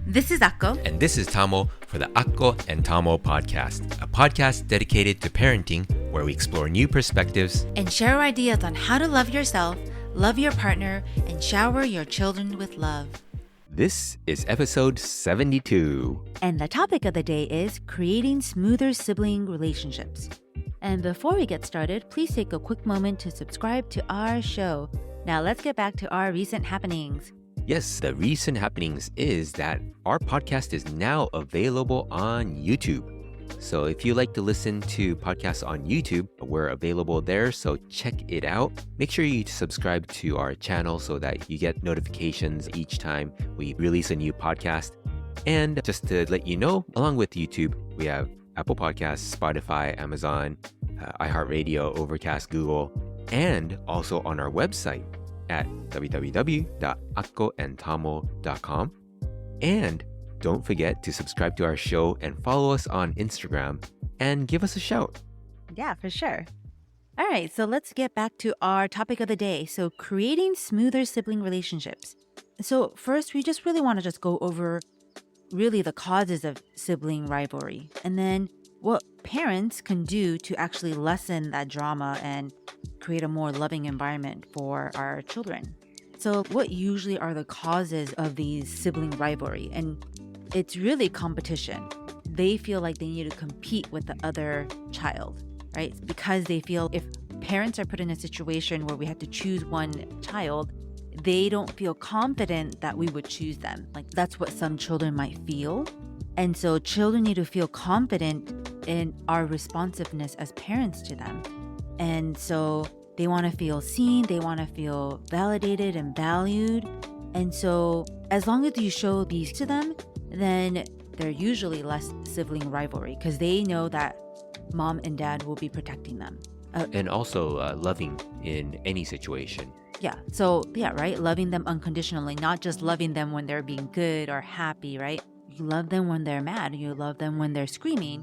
This is Akko. And this is Tamo for the Akko and Tamo podcast, a podcast dedicated to parenting where we explore new perspectives And share ideas on how to love yourself, love your partner, and shower your children with love. This is episode 72. And the topic of the day is creating smoother sibling relationships. And before we get started, please take a quick moment to subscribe to our show. Now let's get back to our recent happenings. Yes, the recent happenings is that our podcast is now available on YouTube. So if you like to listen to podcasts on YouTube, we're available there. So check it out. Make sure you subscribe to our channel so that you get notifications each time we release a new podcast. And just to let you know, along with YouTube, we have Apple Podcasts, Spotify, Amazon, iHeartRadio, Overcast, Google, and also on our website at www.akkoandtamo.com. And don't forget to subscribe to our show and follow us on Instagram and give us a shout. Yeah, for sure. All right, so let's get back to our topic of the day. So creating smoother sibling relationships. So first, we just really want to just go over really the causes of sibling rivalry, and then what parents can do to actually lessen that drama and create a more loving environment for our children. So what usually are the causes of these sibling rivalry? And it's really competition. They feel like they need to compete with the other child, right? Because they feel if parents are put in a situation where we have to choose one child, they don't feel confident that we would choose them. Like that's what some children might feel. And so children need to feel confident in our responsiveness as parents to them. And so they want to feel seen, they want to feel validated and valued. And so as long as you show these to them, then they're usually less sibling rivalry because they know that mom and dad will be protecting them. And also loving in any situation. Yeah. So, yeah, right? Loving them unconditionally, not just loving them when they're being good or happy, right? You love them when they're mad. You love them when they're screaming,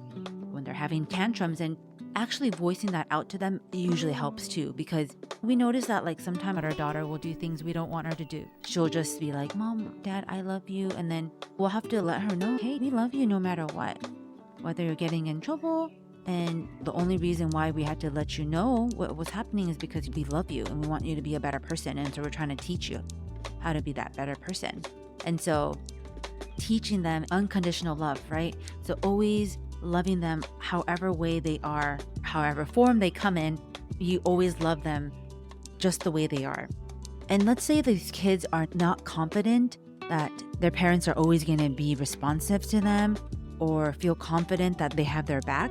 when they're having tantrums, and actually voicing that out to them usually helps too, because we notice that like sometimes our daughter will do things we don't want her to do. She'll just be like, Mom, Dad, I love you. And then we'll have to let her know, hey, we love you no matter what, whether you're getting in trouble. And the only reason why we had to let you know what was happening is because we love you and we want you to be a better person. And so we're trying to teach you how to be that better person. And so teaching them unconditional love, right? So always loving them however way they are, however form they come in, you always love them just the way they are. And let's say these kids are not confident that their parents are always going to be responsive to them or feel confident that they have their back.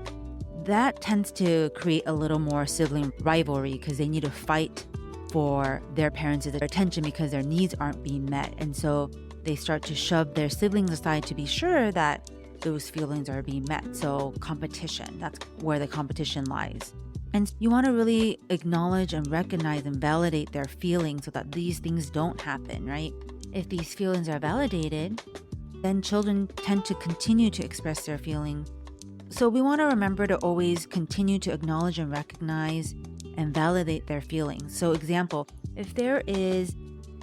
That tends to create a little more sibling rivalry because they need to fight for their parents' attention because their needs aren't being met. And so they start to shove their siblings aside to be sure that those feelings are being met. So competition, that's where the competition lies. And you want to really acknowledge and recognize and validate their feelings so that these things don't happen, right? If these feelings are validated, then children tend to continue to express their feelings. So we want to remember to always continue to acknowledge and recognize and validate their feelings. So example, if there is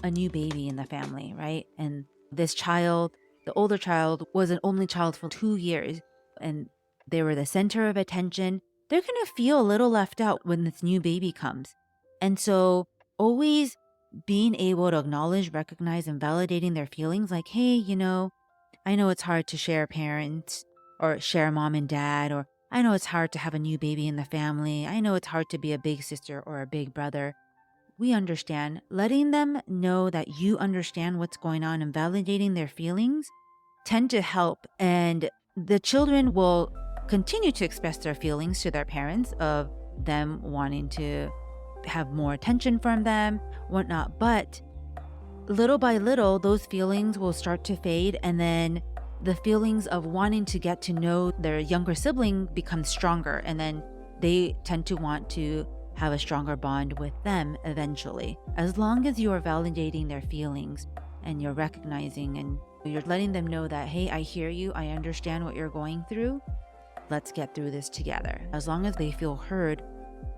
a new baby in the family, right? And this child, the older child, was an only child for 2 years and they were the center of attention, they're going to feel a little left out when this new baby comes. And so always being able to acknowledge, recognize, and validating their feelings like, hey, I know it's hard to share parents or share mom and dad, or I know it's hard to have a new baby in the family. I know it's hard to be a big sister or a big brother. We understand. Letting them know that you understand what's going on and validating their feelings tend to help. And the children will continue to express their feelings to their parents of them wanting to have more attention from them, whatnot. But little by little, those feelings will start to fade. And then the feelings of wanting to get to know their younger sibling becomes stronger. And then they tend to want to have a stronger bond with them eventually. As long as you are validating their feelings and you're recognizing and you're letting them know that, hey, I hear you, I understand what you're going through, let's get through this together. As long as they feel heard,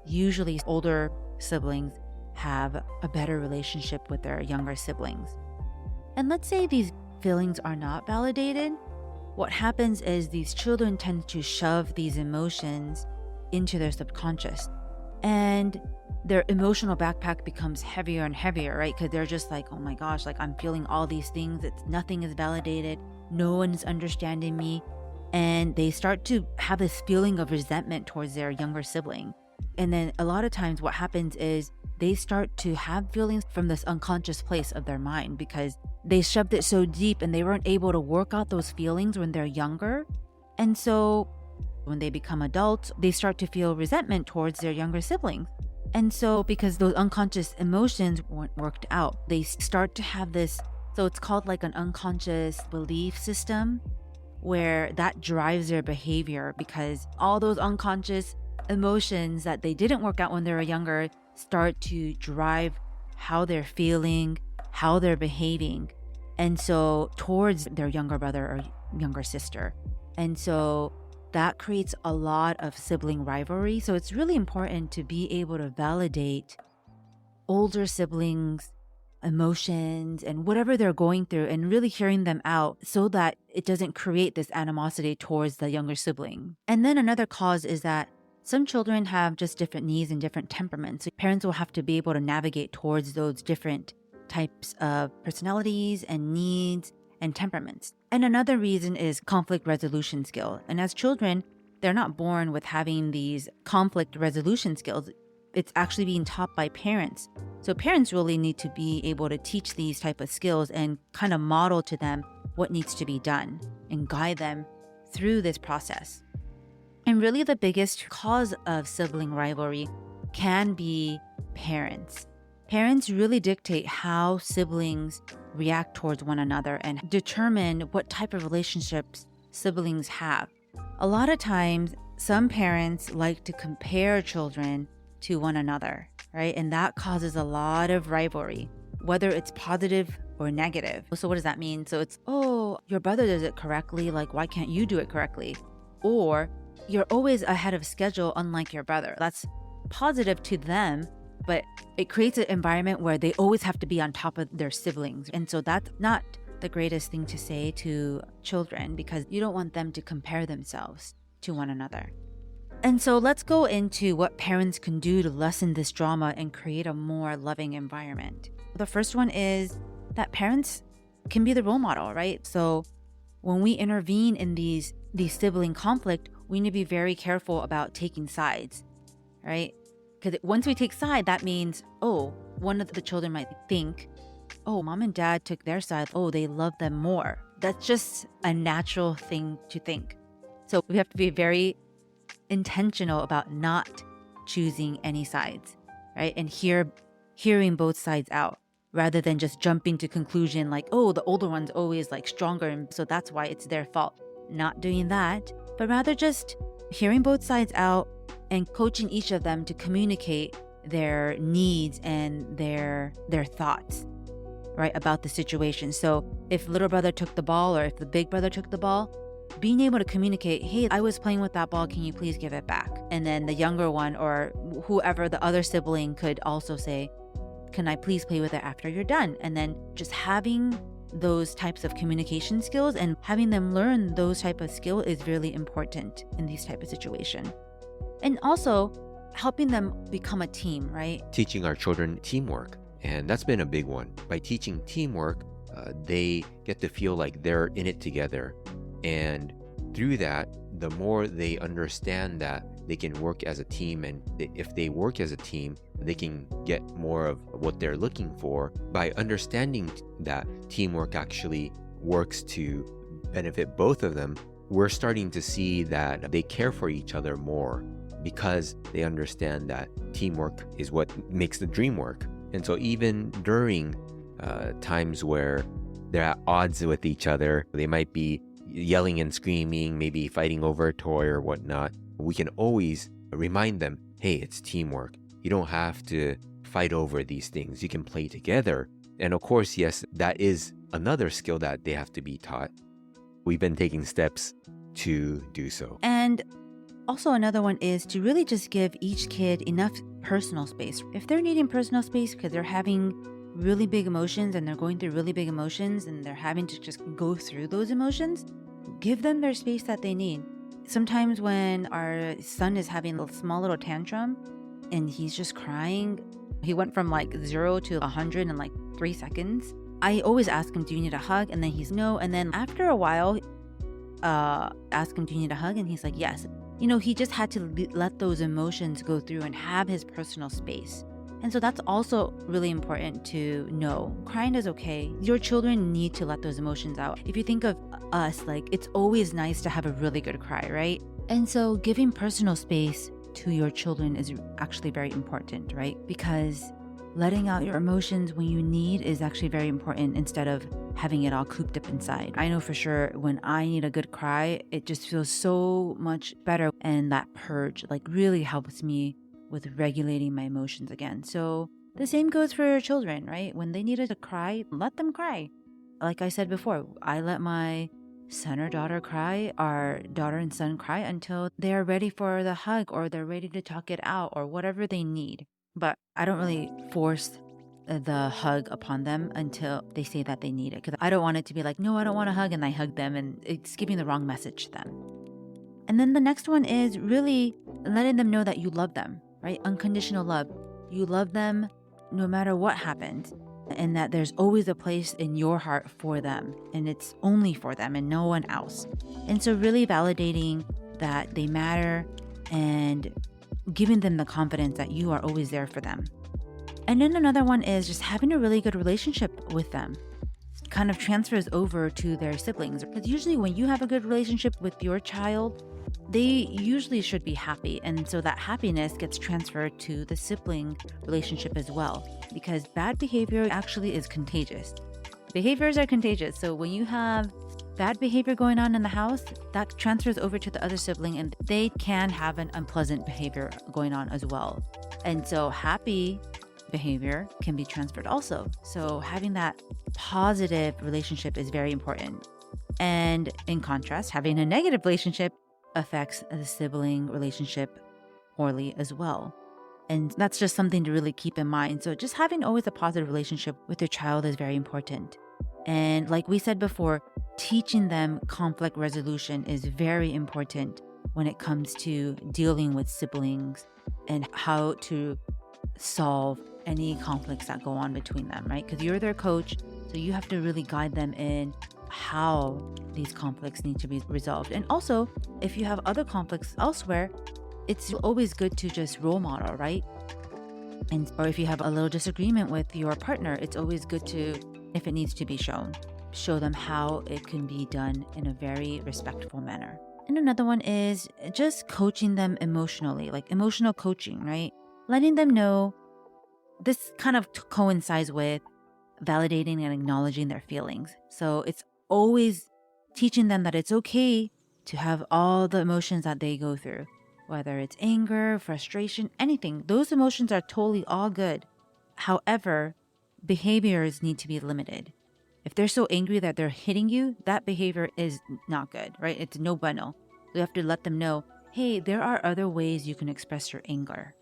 usually older siblings have a better relationship with their younger siblings. And let's say these feelings are not validated, what happens is these children tend to shove these emotions into their subconscious. And their emotional backpack becomes heavier and heavier, right? Because they're just like, oh my gosh, like I'm feeling all these things. Nothing is validated. No one is understanding me. And they start to have this feeling of resentment towards their younger sibling. And then a lot of times what happens is they start to have feelings from this unconscious place of their mind because they shoved it so deep and they weren't able to work out those feelings when they're younger. And so when they become adults, they start to feel resentment towards their younger siblings. And so because those unconscious emotions weren't worked out, they start to have this, so it's called like an unconscious belief system, where that drives their behavior because all those unconscious emotions that they didn't work out when they were younger start to drive how they're feeling, how they're behaving, and so towards their younger brother or younger sister. And so that creates a lot of sibling rivalry. So it's really important to be able to validate older siblings' emotions and whatever they're going through and really hearing them out so that it doesn't create this animosity towards the younger sibling. And then another cause is that some children have just different needs and different temperaments. So parents will have to be able to navigate towards those different types of personalities and needs and temperaments. And another reason is conflict resolution skill. And as children, they're not born with having these conflict resolution skills. It's actually being taught by parents. So parents really need to be able to teach these type of skills and kind of model to them what needs to be done and guide them through this process. And really the biggest cause of sibling rivalry can be parents. Parents really dictate how siblings react towards one another and determine what type of relationships siblings have. A lot of times, some parents like to compare children to one another, right? And that causes a lot of rivalry, whether it's positive or negative. So what does that mean? So it's, oh, your brother does it correctly, like why can't you do it correctly? Or you're always ahead of schedule unlike your brother. That's positive to them, but it creates an environment where they always have to be on top of their siblings. And so that's not the greatest thing to say to children because you don't want them to compare themselves to one another. And so let's go into what parents can do to lessen this drama and create a more loving environment. The first one is that parents can be the role model, right? So when we intervene in these sibling conflict, we need to be very careful about taking sides, right? Because once we take side, that means, oh, one of the children might think, oh, mom and dad took their side. Oh, they love them more. That's just a natural thing to think. So we have to be very intentional about not choosing any sides, right? And hearing both sides out rather than just jumping to conclusion like, oh, the older one's always like stronger, and so that's why it's their fault. Not doing that, but rather just hearing both sides out and coaching each of them to communicate their needs and their thoughts, right, about the situation. So if little brother took the ball or if the big brother took the ball, being able to communicate, hey, I was playing with that ball, can you please give it back? And then the younger one or whoever the other sibling could also say, can I please play with it after you're done? And then just having those types of communication skills and having them learn those type of skill is really important in these type of situation. And also helping them become a team, right? Teaching our children teamwork. And that's been a big one. By teaching teamwork, they get to feel like they're in it together. And through that, the more they understand that they can work as a team, and if they work as a team, they can get more of what they're looking for. By understanding that teamwork actually works to benefit both of them, we're starting to see that they care for each other more because they understand that teamwork is what makes the dream work. And so even during times where they're at odds with each other, they might be yelling and screaming, maybe fighting over a toy or whatnot, we can always remind them, hey, it's teamwork. You don't have to fight over these things. You can play together. And of course, yes, that is another skill that they have to be taught. We've been taking steps to do so. And also another one is to really just give each kid enough personal space. If they're needing personal space because they're having really big emotions and they're going through really big emotions and they're having to just go through those emotions, give them their space that they need. Sometimes when our son is having a small little tantrum and he's just crying, he went from like 0 to 100 in like 3 seconds. I always ask him, do you need a hug? And then he's no. And then after a while, ask him, do you need a hug? And he's like, yes. He just had to let those emotions go through and have his personal space. And so that's also really important to know. Crying is okay. Your children need to let those emotions out. If you think of us, like, it's always nice to have a really good cry, right? And so giving personal space to your children is actually very important, right? Because letting out your emotions when you need is actually very important instead of having it all cooped up inside. I know for sure when I need a good cry, it just feels so much better. And that purge like really helps me with regulating my emotions again. So the same goes for children, right? When they needed to cry, let them cry. Like I said before, I let my son or daughter cry, our daughter and son cry until they're ready for the hug or they're ready to talk it out or whatever they need. But I don't really force the hug upon them until they say that they need it. Because I don't want it to be like, no, I don't want a hug, and I hug them, and it's giving the wrong message to them. And then the next one is really letting them know that you love them, right? Unconditional love. You love them no matter what happens, and that there's always a place in your heart for them, and it's only for them and no one else. And so really validating that they matter and giving them the confidence that you are always there for them. And then another one is just having a really good relationship with them. Kind of transfers over to their siblings. Because usually when you have a good relationship with your child, they usually should be happy. And so that happiness gets transferred to the sibling relationship as well. Because bad behavior actually is contagious. Behaviors are contagious. So when you have bad behavior going on in the house, that transfers over to the other sibling and they can have an unpleasant behavior going on as well. And so happy behavior can be transferred also. So having that positive relationship is very important. And in contrast, having a negative relationship affects the sibling relationship poorly as well. And that's just something to really keep in mind. So just having always a positive relationship with your child is very important. And like we said before, teaching them conflict resolution is very important when it comes to dealing with siblings and how to solve any conflicts that go on between them, right? Because you're their coach, so you have to really guide them in how these conflicts need to be resolved. And also, if you have other conflicts elsewhere, it's always good to just role model, right? Or if you have a little disagreement with your partner, it's always good to, if it needs to be shown, show them how it can be done in a very respectful manner. And another one is just coaching them emotionally, like emotional coaching, right? Letting them know this kind of coincides with validating and acknowledging their feelings. So it's always teaching them that it's okay to have all the emotions that they go through, whether it's anger, frustration, anything. Those emotions are totally all good. However, behaviors need to be limited. If they're so angry that they're hitting you, that behavior is not good, right? It's no bueno. You have to let them know, hey, there are other ways you can express your anger.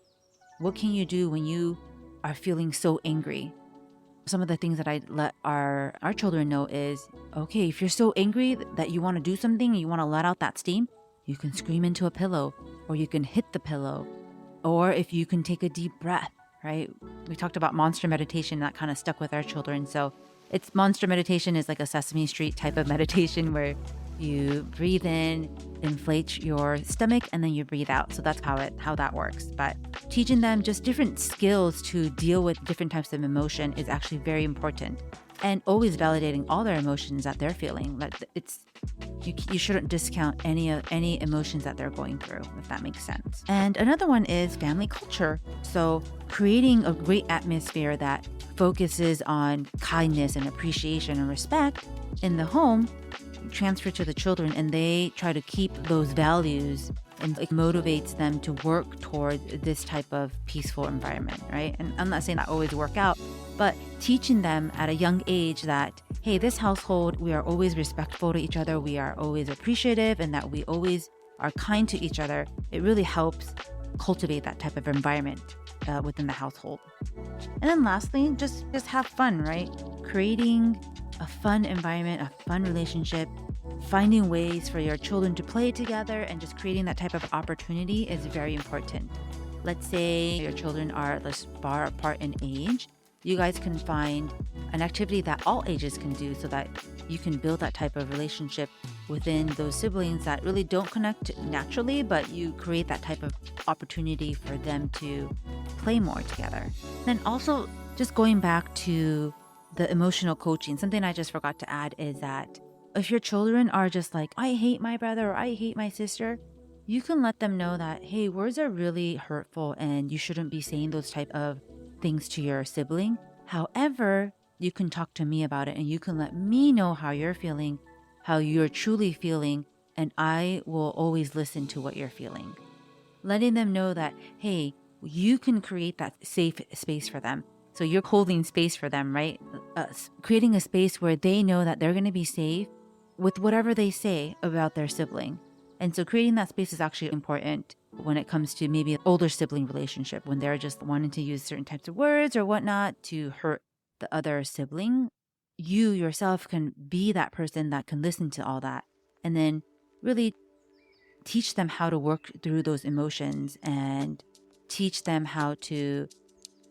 What can you do when you are feeling so angry? Some of the things that I let our children know is, okay, if you're so angry that you want to do something and you want to let out that steam, you can scream into a pillow, or you can hit the pillow, or if you can take a deep breath, right? We talked about monster meditation, that kind of stuck with our children. So it's monster meditation is like a Sesame Street type of meditation where you breathe in, inflate your stomach, and then you breathe out. So that's how that works. But teaching them just different skills to deal with different types of emotion is actually very important. And always validating all their emotions that they're feeling. That you shouldn't discount any emotions that they're going through, if that makes sense. And another one is family culture. So creating a great atmosphere that focuses on kindness and appreciation and respect in the home transfer to the children, and they try to keep those values, and it motivates them to work toward this type of peaceful environment, right? And I'm not saying that always work out, but teaching them at a young age that, hey, this household, we are always respectful to each other, we are always appreciative, and that we always are kind to each other. It really helps cultivate that type of environment within the household. And then lastly, just have fun, right? Creating a fun environment, a fun relationship, finding ways for your children to play together, and just creating that type of opportunity is very important. Let's say your children are far apart in age. You guys can find an activity that all ages can do so that you can build that type of relationship within those siblings that really don't connect naturally, but you create that type of opportunity for them to play more together. Then also, just going back to the emotional coaching, something I just forgot to add is that if your children are just like, I hate my brother or I hate my sister, you can let them know that, hey, words are really hurtful and you shouldn't be saying those type of things to your sibling. However, you can talk to me about it and you can let me know how you're feeling, how you're truly feeling, and I will always listen to what you're feeling. Letting them know that, hey, you can create that safe space for them. So you're holding space for them, right? Creating a space where they know that they're going to be safe with whatever they say about their sibling. And so creating that space is actually important when it comes to maybe an older sibling relationship, when they're just wanting to use certain types of words or whatnot to hurt the other sibling. You yourself can be that person that can listen to all that and then really teach them how to work through those emotions and teach them how to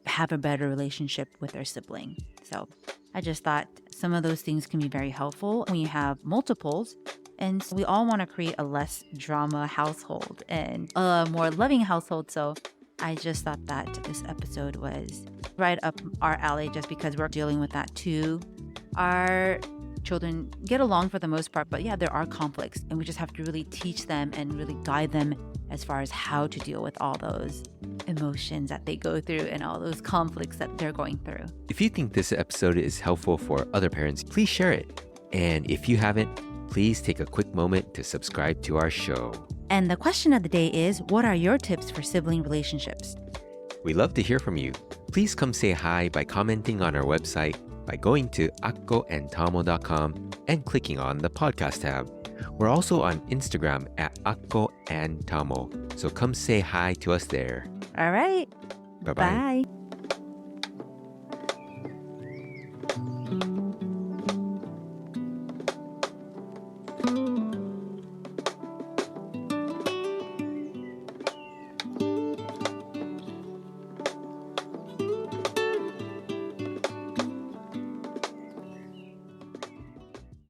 have a better relationship with their sibling. So I just thought some of those things can be very helpful when you have multiples. And we all want to create a less drama household and a more loving household. So I just thought that this episode was right up our alley just because we're dealing with that too. Our children get along for the most part, but yeah, there are conflicts and we just have to really teach them and really guide them as far as how to deal with all those emotions that they go through and all those conflicts that they're going through. If you think this episode is helpful for other parents, please share it. And if you haven't, please take a quick moment to subscribe to our show. And the question of the day is, what are your tips for sibling relationships? We love to hear from you. Please come say hi by commenting on our website by going to akkoandtamo.com and clicking on the podcast tab. We're also on Instagram at akkoandtamo, so come say hi to us there. All right. Bye-bye. Bye.